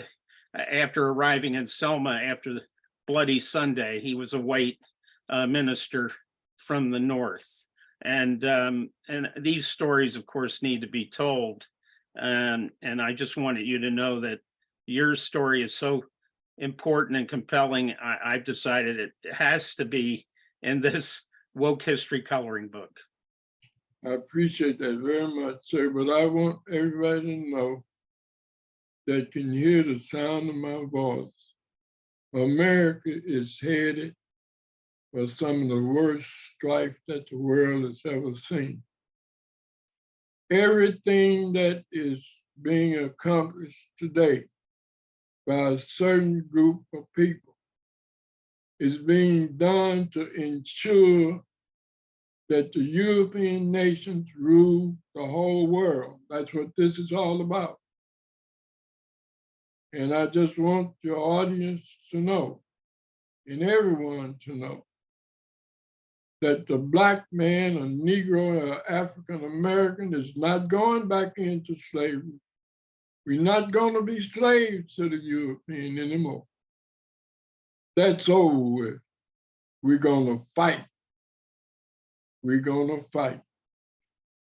after arriving in Selma after the Bloody Sunday. He was a white minister from the North. And these stories, of course, need to be told. And I just wanted you to know that your story is so important and compelling. I've decided it has to be in this woke history coloring book. I appreciate that very much, sir, but I want everybody to know that can hear the sound of my voice. America is headed for some of the worst strife that the world has ever seen. Everything that is being accomplished today by a certain group of people is being done to ensure that the European nations rule the whole world. That's what this is all about. And I just want your audience to know, and everyone to know, that the Black man, a Negro, or African American is not going back into slavery. We're not going to be slaves to the European anymore. That's over with. We're going to fight. We're going to fight.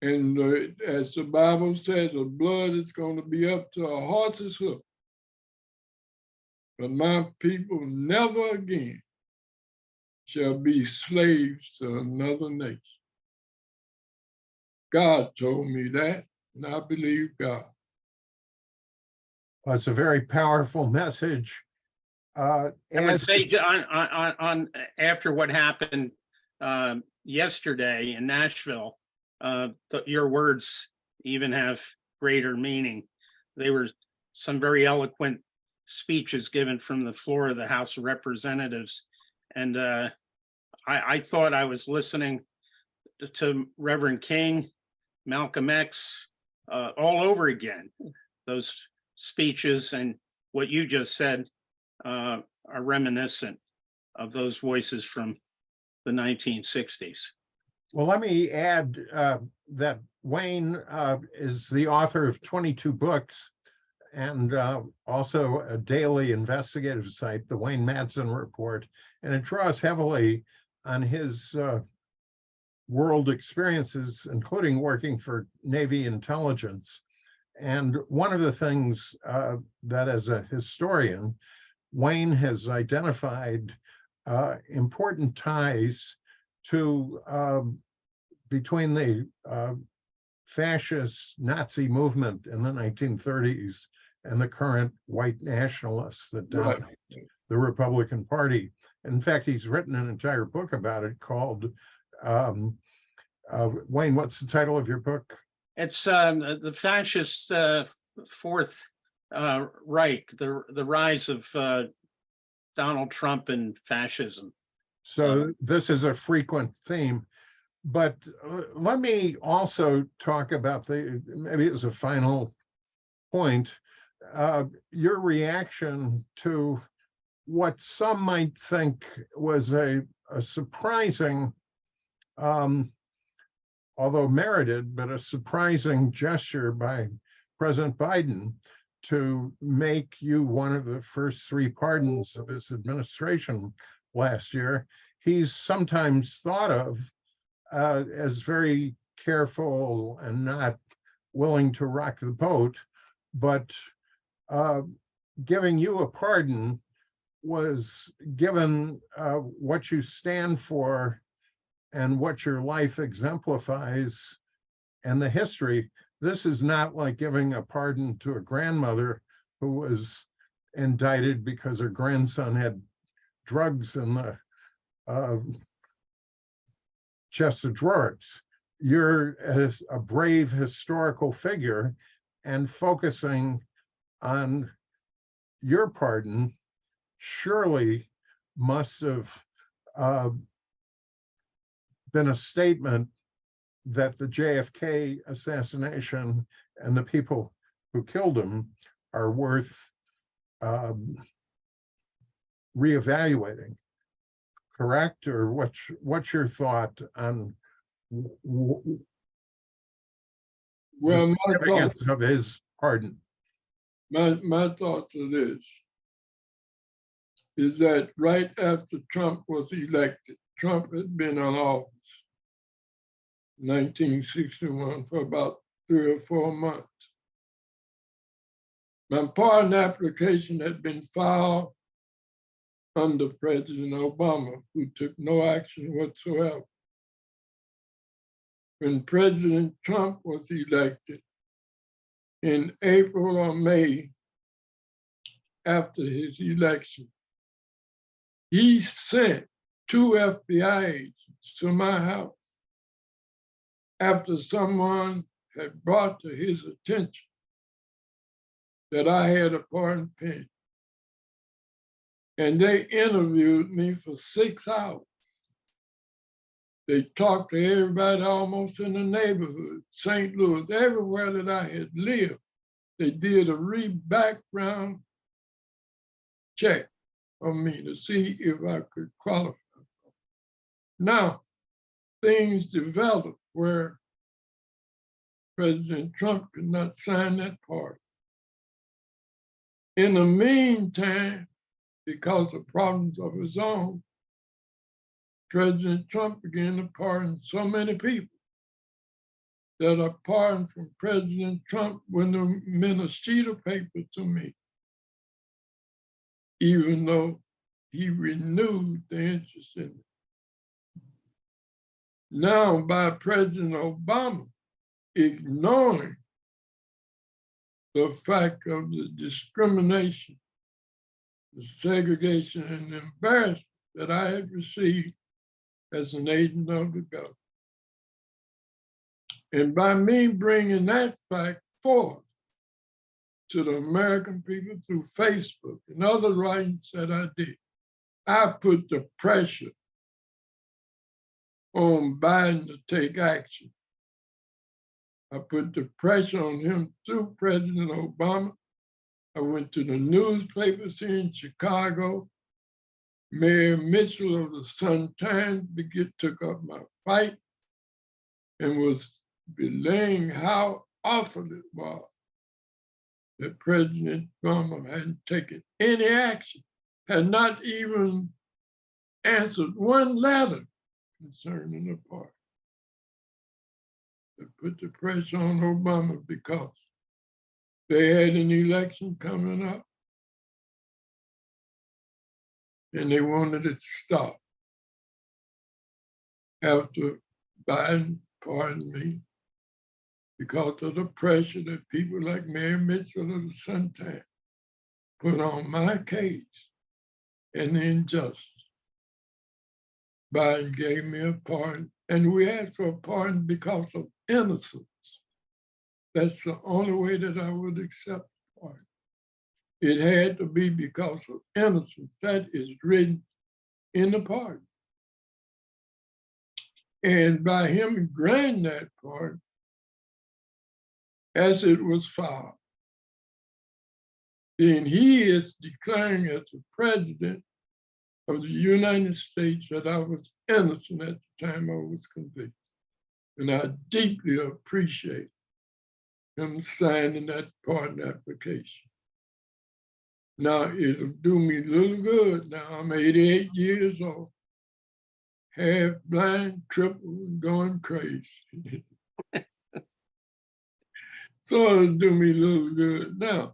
And as the Bible says, the blood is going to be up to a horse's hoof. But my people never again shall be slaves to another nation. God told me that, and I believe God. Well, it's a very powerful message. I would say on after what happened yesterday in Nashville, your words even have greater meaning. They were some very eloquent speeches given from the floor of the House of Representatives. And I thought I was listening to Reverend King, Malcolm X, all over again. Those speeches and what you just said are reminiscent of those voices from the 1960s. Well, let me add that Wayne is the author of 22 books and also a daily investigative site, the Wayne Madsen Report, and it draws heavily on his world experiences, including working for Navy intelligence. And one of the things that as a historian, Wayne has identified important ties to between the fascist Nazi movement in the 1930s and the current white nationalists that dominate the Republican Party. In fact, he's written an entire book about it called, Wayne, what's the title of your book? It's the fascist Fourth Reich, the rise of Donald Trump and fascism. So this is a frequent theme, but let me also talk about maybe as a final point, your reaction to what some might think was a surprising, although merited, but a surprising gesture by President Biden to make you one of the first 3 pardons of his administration last year. He's sometimes thought of as very careful and not willing to rock the boat, but giving you a pardon was, given what you stand for and what your life exemplifies and the history. This is not like giving a pardon to a grandmother who was indicted because her grandson had drugs in the chest of drawers. You're a brave historical figure, and focusing on your pardon surely must have been a statement that the JFK assassination and the people who killed him are worth reevaluating. Correct? Or what's your thought on Well, the significance of his pardon? My thoughts are this, is that right after Trump was elected, Trump had been in office 1961 for about 3 or 4 months. My pardon application had been filed under President Obama, who took no action whatsoever. When President Trump was elected in April or May after his election, he sent 2 FBI agents to my house after someone had brought to his attention that I had a pardon pending. And they interviewed me for 6 hours. They talked to everybody almost in the neighborhood, St. Louis, everywhere that I had lived. They did a background check on me to see if I could qualify. Now, things developed where President Trump could not sign that pardon. In the meantime, because of problems of his own, President Trump began to pardon so many people that a pardon from President Trump wouldn't have meant a sheet of paper to me, even though he renewed the interest in it. Now, by President Obama ignoring the fact of the discrimination, the segregation, and the embarrassment that I had received as an agent of the government. And by me bringing that fact forth to the American people through Facebook and other writings that I did, I put the pressure on Biden to take action. I put the pressure on him through President Obama. I went to the newspapers here in Chicago. Mayor Mitchell of the Sun-Times took up my fight and was belaying how awful it was that President Obama hadn't taken any action, had not even answered one letter concerning the pardon. They put the pressure on Obama because they had an election coming up and they wanted it stopped. After Biden pardoned me, because of the pressure that people like Mayor Mitchell of the Sun-Times put on my case and the injustice, Biden gave me a pardon, and we asked for a pardon because of innocence. That's the only way that I would accept the pardon. It had to be because of innocence. That is written in the pardon. And by him granting that pardon, as it was filed, then he is declaring as the president of the United States that I was innocent at the time I was convicted. And I deeply appreciate him signing that pardon application. Now, it'll do me little good. Now, I'm 88 years old, half blind, crippled, and going crazy. So it'll do me little good now.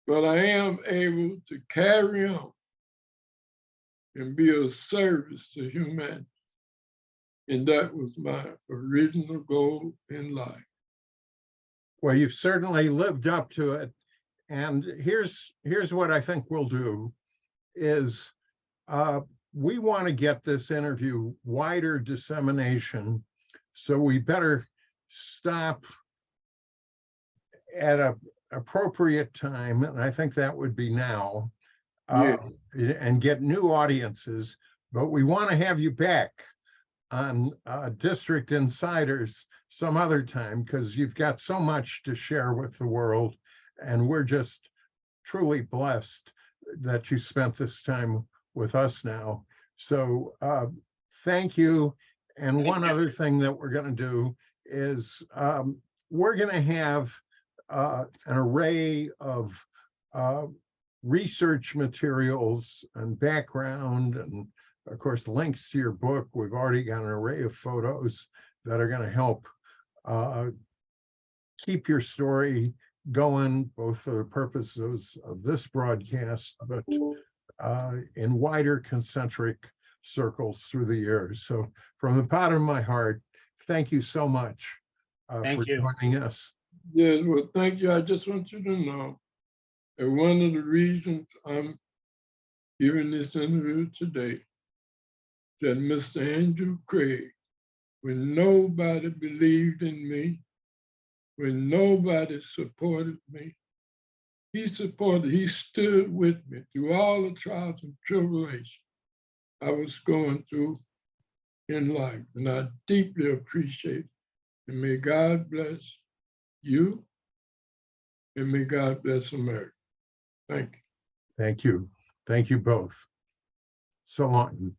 But I am able to carry on and be of service to humanity. And that was my original goal in life. Well, you've certainly lived up to it. And here's what I think we'll do is we want to get this interview wider dissemination. So we better stop at an appropriate time. And I think that would be now. And get new audiences. But we want to have you back on District Insiders some other time, because you've got so much to share with the world. And we're just truly blessed that you spent this time with us now. So thank you. And one other thing that we're going to do is we're going to have an array of research materials and background, and of course, links to your book. We've already got an array of photos that are going to help keep your story going, both for the purposes of this broadcast, but in wider concentric circles through the years. So from the bottom of my heart, thank you so much for joining us. Yes, well, thank you. I just want you to know And one of the reasons I'm giving this interview today is that Mr. Andrew Craig, when nobody believed in me, when nobody supported me, he stood with me through all the trials and tribulations I was going through in life. And I deeply appreciate it. And may God bless you, and may God bless America. Thank you. Thank you. Thank you both. So long.